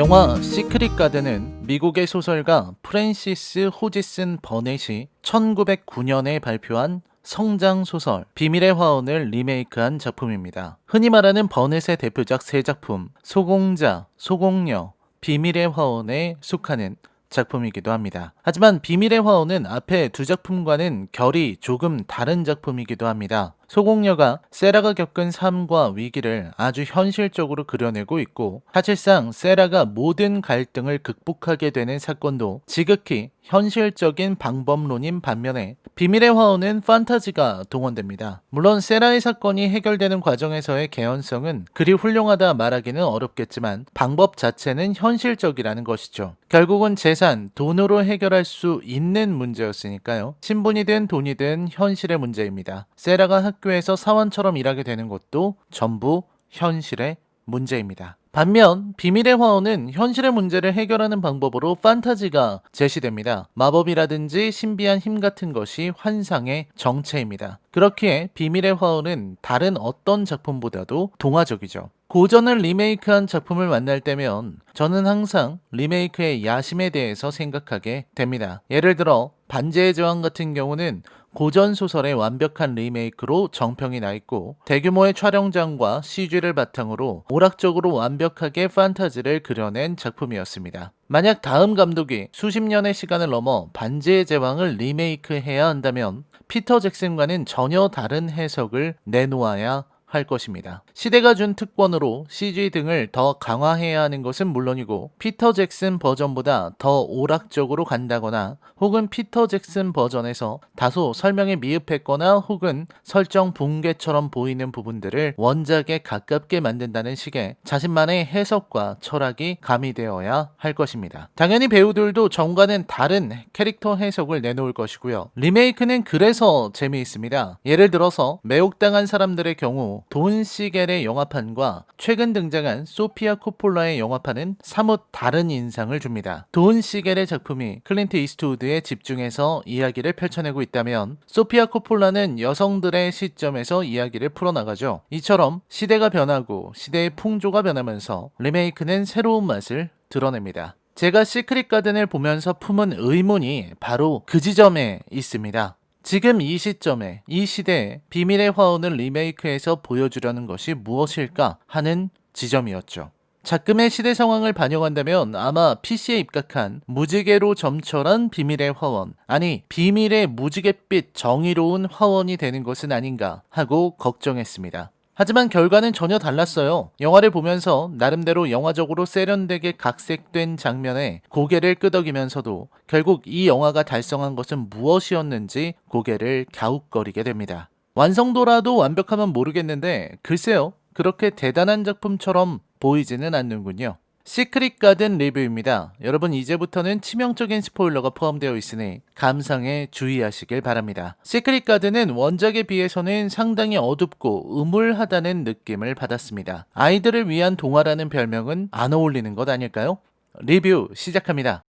영화 시크릿 가든은 미국의 소설가 프랜시스 호지슨 버넷이 1909년에 발표한 성장 소설 비밀의 화원을 리메이크한 작품입니다. 흔히 말하는 버넷의 대표작 세 작품 소공자, 소공녀, 비밀의 화원에 속하는 작품이기도 합니다. 하지만 비밀의 화원은 앞에 두 작품과는 결이 조금 다른 작품이기도 합니다. 소공녀가 세라가 겪은 삶과 위기를 아주 현실적으로 그려내고 있고, 사실상 세라가 모든 갈등을 극복하게 되는 사건도 지극히 현실적인 방법론인 반면에 비밀의 화원은 판타지가 동원됩니다. 물론 세라의 사건이 해결되는 과정에서의 개연성은 그리 훌륭하다 말하기는 어렵겠지만 방법 자체는 현실적이라는 것이죠. 결국은 재산, 돈으로 해결할 수 있는 문제였으니까요. 신분이든 돈이든 현실의 문제입니다. 세라가 학교에서 사원처럼 일하게 되는 것도 전부 현실의 문제입니다. 반면 비밀의 화원은 현실의 문제를 해결하는 방법으로 판타지가 제시됩니다. 마법이라든지 신비한 힘 같은 것이 환상의 정체입니다. 그렇기에 비밀의 화원은 다른 어떤 작품보다도 동화적이죠. 고전을 리메이크한 작품을 만날 때면 저는 항상 리메이크의 야심에 대해서 생각하게 됩니다. 예를 들어 반지의 제왕 같은 경우는 고전 소설의 완벽한 리메이크로 정평이 나 있고, 대규모의 촬영장과 CG를 바탕으로 오락적으로 완벽하게 판타지를 그려낸 작품이었습니다. 만약 다음 감독이 수십 년의 시간을 넘어 반지의 제왕을 리메이크해야 한다면 피터 잭슨과는 전혀 다른 해석을 내놓아야 할 것입니다. 시대가 준 특권으로 CG 등을 더 강화해야 하는 것은 물론이고, 피터 잭슨 버전보다 더 오락적으로 간다거나 혹은 피터 잭슨 버전에서 다소 설명이 미흡했거나 혹은 설정 붕괴처럼 보이는 부분들을 원작에 가깝게 만든다는 식의 자신만의 해석과 철학이 가미되어야 할 것입니다. 당연히 배우들도 전과는 다른 캐릭터 해석을 내놓을 것이고요. 리메이크는 그래서 재미있습니다. 예를 들어서 매혹당한 사람들의 경우 돈 시겔의 영화판과 최근 등장한 소피아 코폴라의 영화판은 사뭇 다른 인상을 줍니다. 돈 시겔의 작품이 클린트 이스트우드에 집중해서 이야기를 펼쳐내고 있다면, 소피아 코폴라는 여성들의 시점에서 이야기를 풀어나가죠. 이처럼 시대가 변하고 시대의 풍조가 변하면서 리메이크는 새로운 맛을 드러냅니다. 제가 시크릿 가든을 보면서 품은 의문이 바로 그 지점에 있습니다. 지금 이 시점에, 이 시대에 비밀의 화원을 리메이크해서 보여주려는 것이 무엇일까 하는 지점이었죠. 작금의 시대 상황을 반영한다면 아마 PC에 입각한 무지개로 점철한 비밀의 화원, 아니 비밀의 무지갯빛 정의로운 화원이 되는 것은 아닌가 하고 걱정했습니다. 하지만 결과는 전혀 달랐어요. 영화를 보면서 나름대로 영화적으로 세련되게 각색된 장면에 고개를 끄덕이면서도 결국 이 영화가 달성한 것은 무엇이었는지 고개를 갸웃거리게 됩니다. 완성도라도 완벽하면 모르겠는데 글쎄요, 그렇게 대단한 작품처럼 보이지는 않는군요. 시크릿 가든 리뷰입니다. 여러분, 이제부터는 치명적인 스포일러가 포함되어 있으니 감상에 주의하시길 바랍니다. 시크릿 가든은 원작에 비해서는 상당히 어둡고 음울하다는 느낌을 받았습니다. 아이들을 위한 동화라는 별명은 안 어울리는 것 아닐까요? 리뷰 시작합니다.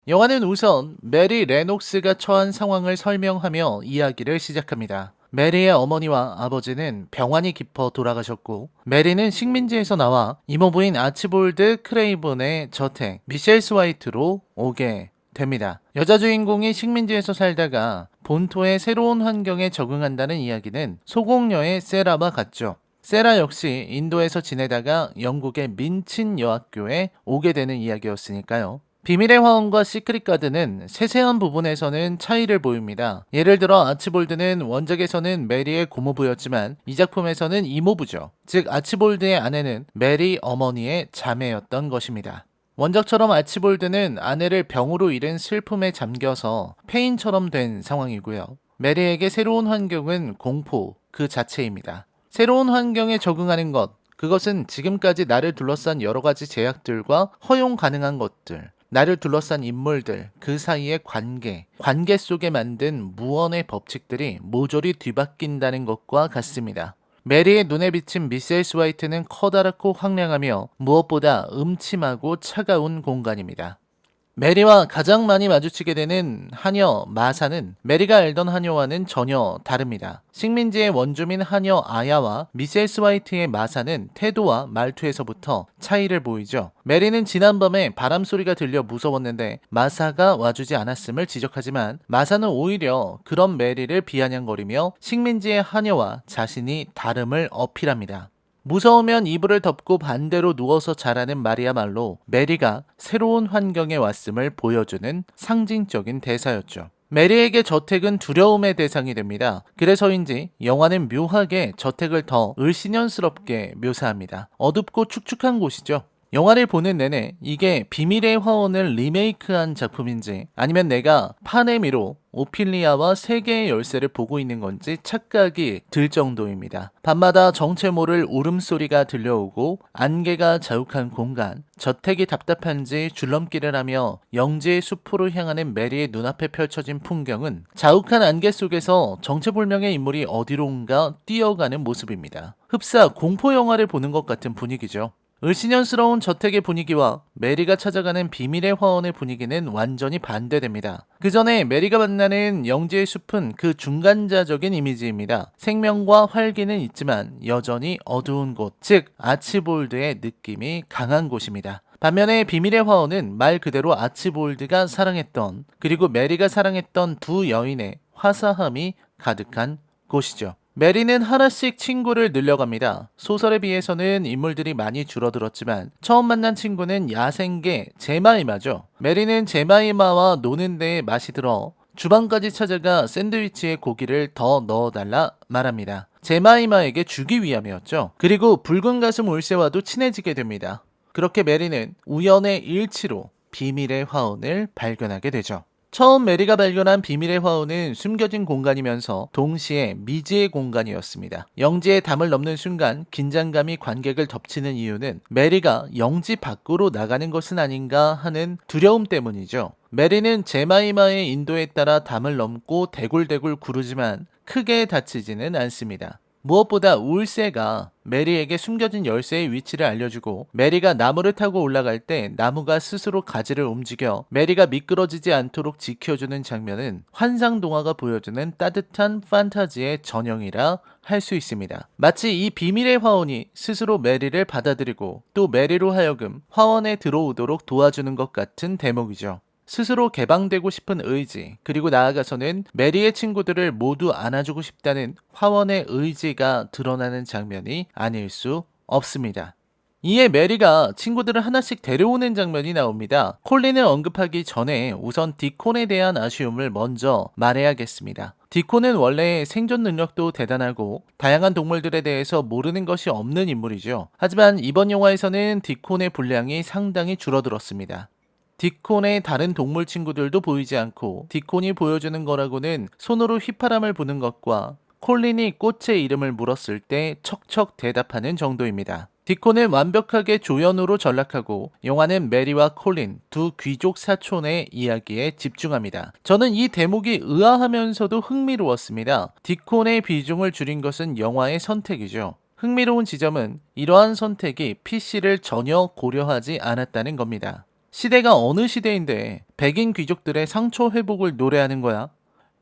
영화는 우선 메리 레녹스가 처한 상황을 설명하며 이야기를 시작합니다. 메리의 어머니와 아버지는 병환이 깊어 돌아가셨고, 메리는 식민지에서 나와 이모부인 아치볼드 크레이븐의 저택 미셸 스와이트로 오게 됩니다. 여자 주인공이 식민지에서 살다가 본토의 새로운 환경에 적응한다는 이야기는 소공녀의 세라와 같죠. 세라 역시 인도에서 지내다가 영국의 민친 여학교에 오게 되는 이야기였으니까요. 비밀의 화원과 시크릿 가든은 세세한 부분에서는 차이를 보입니다. 예를 들어 아치볼드는 원작에서는 메리의 고모부였지만 이 작품에서는 이모부죠. 즉 아치볼드의 아내는 메리 어머니의 자매였던 것입니다. 원작처럼 아치볼드는 아내를 병으로 잃은 슬픔에 잠겨서 폐인처럼 된 상황이고요. 메리에게 새로운 환경은 공포 그 자체입니다. 새로운 환경에 적응하는 것, 그것은 지금까지 나를 둘러싼 여러 가지 제약들과 허용 가능한 것들, 나를 둘러싼 인물들, 그 사이의 관계 속에 만든 무언의 법칙들이 모조리 뒤바뀐다는 것과 같습니다. 메리의 눈에 비친 미셀 스와이트는 커다랗고 황량하며 무엇보다 음침하고 차가운 공간입니다. 메리와 가장 많이 마주치게 되는 하녀 마사는 메리가 알던 하녀와는 전혀 다릅니다. 식민지의 원주민 하녀 아야와 미세스 화이트의 마사는 태도와 말투에서부터 차이를 보이죠. 메리는 지난밤에 바람 소리가 들려 무서웠는데 마사가 와주지 않았음을 지적하지만 마사는 오히려 그런 메리를 비아냥거리며 식민지의 하녀와 자신이 다름을 어필합니다. 무서우면 이불을 덮고 반대로 누워서 자라는 말이야말로 메리가 새로운 환경에 왔음을 보여주는 상징적인 대사였죠. 메리에게 저택은 두려움의 대상이 됩니다. 그래서인지 영화는 묘하게 저택을 더 을씨년스럽게 묘사합니다. 어둡고 축축한 곳이죠. 영화를 보는 내내 이게 비밀의 화원을 리메이크한 작품인지 아니면 내가 파네미로 오피리아와 세 개의 열쇠를 보고 있는 건지 착각이 들 정도입니다. 밤마다 정체 모를 울음소리가 들려오고 안개가 자욱한 공간, 저택이 답답한지 줄넘기를 하며 영지의 숲으로 향하는 메리의 눈앞에 펼쳐진 풍경은 자욱한 안개 속에서 정체불명의 인물이 어디론가 뛰어가는 모습입니다. 흡사 공포 영화를 보는 것 같은 분위기죠. 을씨년스러운 저택의 분위기와 메리가 찾아가는 비밀의 화원의 분위기는 완전히 반대됩니다. 그 전에 메리가 만나는 영지의 숲은 그 중간자적인 이미지입니다. 생명과 활기는 있지만 여전히 어두운 곳, 즉 아치볼드의 느낌이 강한 곳입니다. 반면에 비밀의 화원은 말 그대로 아치볼드가 사랑했던, 그리고 메리가 사랑했던 두 여인의 화사함이 가득한 곳이죠. 메리는 하나씩 친구를 늘려갑니다. 소설에 비해서는 인물들이 많이 줄어들었지만 처음 만난 친구는 야생개 제마이마죠. 메리는 제마이마와 노는 데에 맛이 들어 주방까지 찾아가 샌드위치에 고기를 더 넣어달라 말합니다. 제마이마에게 주기 위함이었죠. 그리고 붉은 가슴 울새와도 친해지게 됩니다. 그렇게 메리는 우연의 일치로 비밀의 화원을 발견하게 되죠. 처음 메리가 발견한 비밀의 화원은 숨겨진 공간이면서 동시에 미지의 공간이었습니다. 영지의 담을 넘는 순간 긴장감이 관객을 덮치는 이유는 메리가 영지 밖으로 나가는 것은 아닌가 하는 두려움 때문이죠. 메리는 제마이마의 인도에 따라 담을 넘고 대굴대굴 구르지만 크게 다치지는 않습니다. 무엇보다 울새가 메리에게 숨겨진 열쇠의 위치를 알려주고 메리가 나무를 타고 올라갈 때 나무가 스스로 가지를 움직여 메리가 미끄러지지 않도록 지켜주는 장면은 환상 동화가 보여주는 따뜻한 판타지의 전형이라 할 수 있습니다. 마치 이 비밀의 화원이 스스로 메리를 받아들이고 또 메리로 하여금 화원에 들어오도록 도와주는 것 같은 대목이죠. 스스로 개방되고 싶은 의지, 그리고 나아가서는 메리의 친구들을 모두 안아주고 싶다는 화원의 의지가 드러나는 장면이 아닐 수 없습니다. 이에 메리가 친구들을 하나씩 데려오는 장면이 나옵니다. 콜린을 언급하기 전에 우선 디콘에 대한 아쉬움을 먼저 말해야겠습니다. 디콘은 원래 생존 능력도 대단하고 다양한 동물들에 대해서 모르는 것이 없는 인물이죠. 하지만 이번 영화에서는 디콘의 분량이 상당히 줄어들었습니다. 디콘의 다른 동물 친구들도 보이지 않고 디콘이 보여주는 거라고는 손으로 휘파람을 부는 것과 콜린이 꽃의 이름을 물었을 때 척척 대답하는 정도입니다. 디콘은 완벽하게 조연으로 전락하고 영화는 메리와 콜린 두 귀족 사촌의 이야기에 집중합니다. 저는 이 대목이 의아하면서도 흥미로웠습니다. 디콘의 비중을 줄인 것은 영화의 선택이죠. 흥미로운 지점은 이러한 선택이 PC를 전혀 고려하지 않았다는 겁니다. 시대가 어느 시대인데 백인 귀족들의 상처 회복을 노래하는 거야?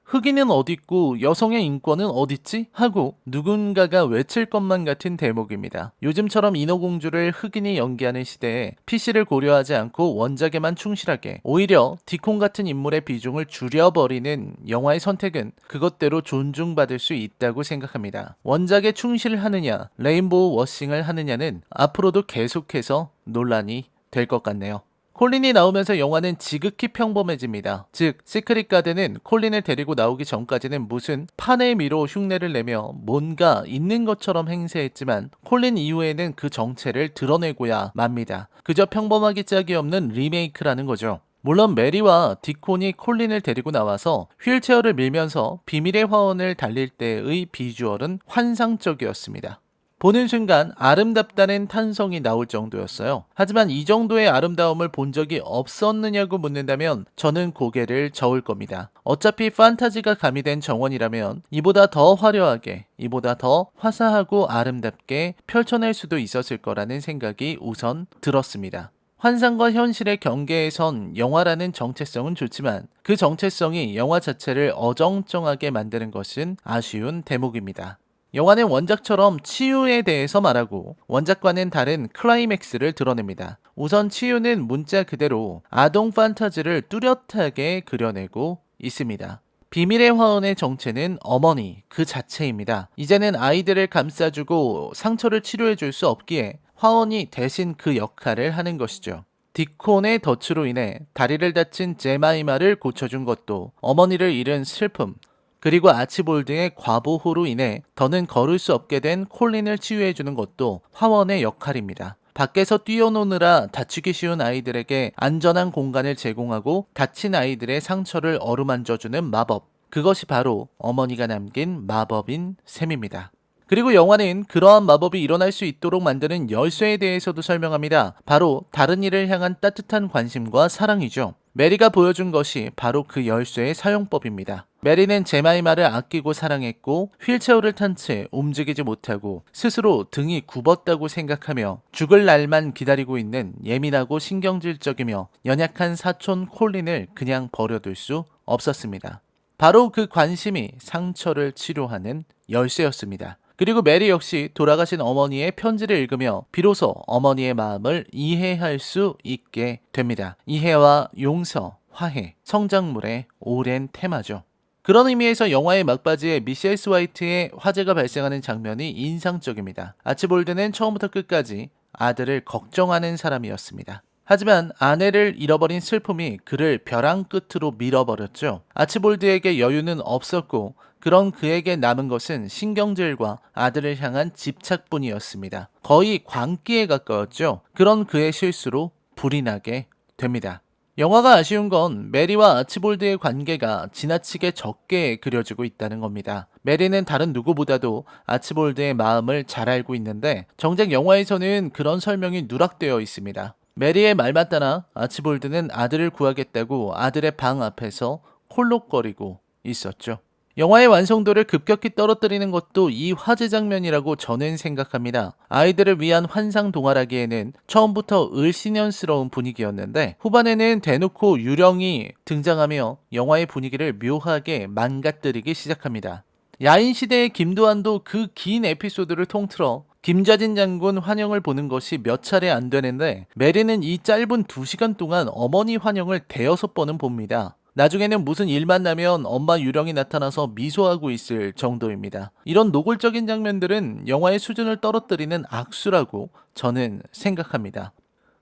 흑인은 어딨고 여성의 인권은 어딨지? 하고 누군가가 외칠 것만 같은 대목입니다. 요즘처럼 인어공주를 흑인이 연기하는 시대에 PC를 고려하지 않고 원작에만 충실하게 오히려 디콘 같은 인물의 비중을 줄여버리는 영화의 선택은 그것대로 존중받을 수 있다고 생각합니다. 원작에 충실하느냐 레인보우 워싱을 하느냐는 앞으로도 계속해서 논란이 될 것 같네요. 콜린이 나오면서 영화는 지극히 평범해집니다. 즉 시크릿 가든은 콜린을 데리고 나오기 전까지는 무슨 파네미로 흉내를 내며 뭔가 있는 것처럼 행세했지만 콜린 이후에는 그 정체를 드러내고야 맙니다. 그저 평범하기 짝이 없는 리메이크라는 거죠. 물론 메리와 디콘이 콜린을 데리고 나와서 휠체어를 밀면서 비밀의 화원을 달릴 때의 비주얼은 환상적이었습니다. 보는 순간 아름답다는 탄성이 나올 정도였어요. 하지만 이 정도의 아름다움을 본 적이 없었느냐고 묻는다면 저는 고개를 저을 겁니다. 어차피 판타지가 가미된 정원이라면 이보다 더 화려하게, 이보다 더 화사하고 아름답게 펼쳐낼 수도 있었을 거라는 생각이 우선 들었습니다. 환상과 현실의 경계에선 영화라는 정체성은 좋지만 그 정체성이 영화 자체를 어정쩡하게 만드는 것은 아쉬운 대목입니다. 영화는 원작처럼 치유에 대해서 말하고 원작과는 다른 클라이맥스를 드러냅니다. 우선 치유는 문자 그대로 아동 판타지를 뚜렷하게 그려내고 있습니다. 비밀의 화원의 정체는 어머니 그 자체입니다. 이제는 아이들을 감싸주고 상처를 치료해줄 수 없기에 화원이 대신 그 역할을 하는 것이죠. 디콘의 덫으로 인해 다리를 다친 제마이마를 고쳐준 것도 어머니를 잃은 슬픔, 그리고 아치볼드의 과보호로 인해 더는 걸을 수 없게 된 콜린을 치유해주는 것도 화원의 역할입니다. 밖에서 뛰어노느라 다치기 쉬운 아이들에게 안전한 공간을 제공하고 다친 아이들의 상처를 어루만져주는 마법. 그것이 바로 어머니가 남긴 마법인 셈입니다. 그리고 영화는 그러한 마법이 일어날 수 있도록 만드는 열쇠에 대해서도 설명합니다. 바로 다른 이를 향한 따뜻한 관심과 사랑이죠. 메리가 보여준 것이 바로 그 열쇠의 사용법입니다. 메리는 제마이마를 아끼고 사랑했고 휠체어를 탄 채 움직이지 못하고 스스로 등이 굽었다고 생각하며 죽을 날만 기다리고 있는 예민하고 신경질적이며 연약한 사촌 콜린을 그냥 버려둘 수 없었습니다. 바로 그 관심이 상처를 치료하는 열쇠였습니다. 그리고 메리 역시 돌아가신 어머니의 편지를 읽으며 비로소 어머니의 마음을 이해할 수 있게 됩니다. 이해와 용서, 화해, 성장물의 오랜 테마죠. 그런 의미에서 영화의 막바지에 미셸 스와이트의 화재가 발생하는 장면이 인상적입니다. 아치볼드는 처음부터 끝까지 아들을 걱정하는 사람이었습니다. 하지만 아내를 잃어버린 슬픔이 그를 벼랑 끝으로 밀어버렸죠. 아치볼드에게 여유는 없었고 그런 그에게 남은 것은 신경질과 아들을 향한 집착뿐이었습니다. 거의 광기에 가까웠죠. 그런 그의 실수로 불이 나게 됩니다. 영화가 아쉬운 건 메리와 아치볼드의 관계가 지나치게 적게 그려지고 있다는 겁니다. 메리는 다른 누구보다도 아치볼드의 마음을 잘 알고 있는데 정작 영화에서는 그런 설명이 누락되어 있습니다. 메리의 말만 따라 아치볼드는 아들을 구하겠다고 아들의 방 앞에서 콜록거리고 있었죠. 영화의 완성도를 급격히 떨어뜨리는 것도 이 화제 장면이라고 저는 생각합니다. 아이들을 위한 환상 동화라기에는 처음부터 을씨년스러운 분위기였는데 후반에는 대놓고 유령이 등장하며 영화의 분위기를 묘하게 망가뜨리기 시작합니다. 야인시대의 김도한도 그 긴 에피소드를 통틀어 김좌진 장군 환영을 보는 것이 몇 차례 안 되는데 메리는 이 짧은 2시간 동안 어머니 환영을 대여섯 번은 봅니다. 나중에는 무슨 일만 나면 엄마 유령이 나타나서 미소하고 있을 정도입니다. 이런 노골적인 장면들은 영화의 수준을 떨어뜨리는 악수라고 저는 생각합니다.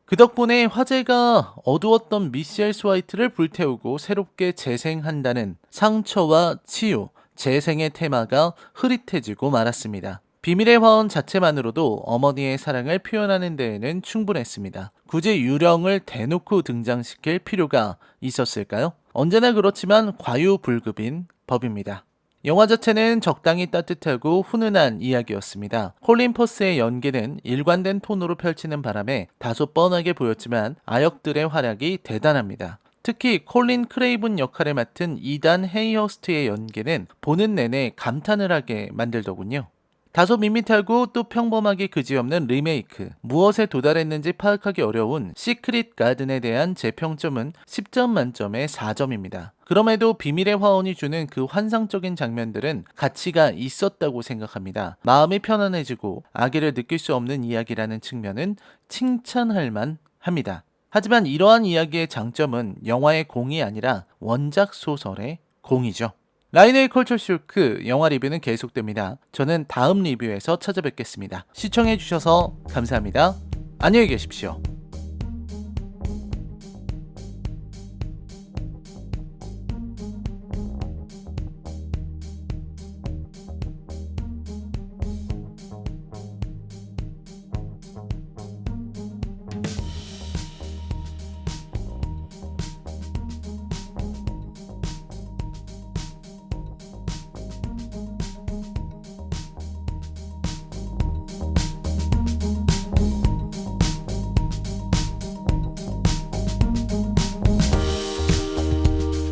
그 덕분에 화제가 어두웠던 미셸 스와이트를 불태우고 새롭게 재생한다는 상처와 치유, 재생의 테마가 흐릿해지고 말았습니다. 비밀의 화원 자체만으로도 어머니의 사랑을 표현하는 데에는 충분했습니다. 굳이 유령을 대놓고 등장시킬 필요가 있었을까요? 언제나 그렇지만 과유불급인 법입니다. 영화 자체는 적당히 따뜻하고 훈훈한 이야기였습니다. 콜린 퍼스의 연기는 일관된 톤으로 펼치는 바람에 다소 뻔하게 보였지만 아역들의 활약이 대단합니다. 특히 콜린 크레이븐 역할을 맡은 이단 헤이허스트의 연기는 보는 내내 감탄을 하게 만들더군요. 다소 밋밋하고 또 평범하기 그지없는 리메이크, 무엇에 도달했는지 파악하기 어려운 시크릿 가든에 대한 제 평점은 10점 만점에 4점입니다. 그럼에도 비밀의 화원이 주는 그 환상적인 장면들은 가치가 있었다고 생각합니다. 마음이 편안해지고 악의를 느낄 수 없는 이야기라는 측면은 칭찬할 만 합니다. 하지만 이러한 이야기의 장점은 영화의 공이 아니라 원작 소설의 공이죠. 라인의 컬처 쇼크 영화 리뷰는 계속됩니다. 저는 다음 리뷰에서 찾아뵙겠습니다. 시청해주셔서 감사합니다. 안녕히 계십시오.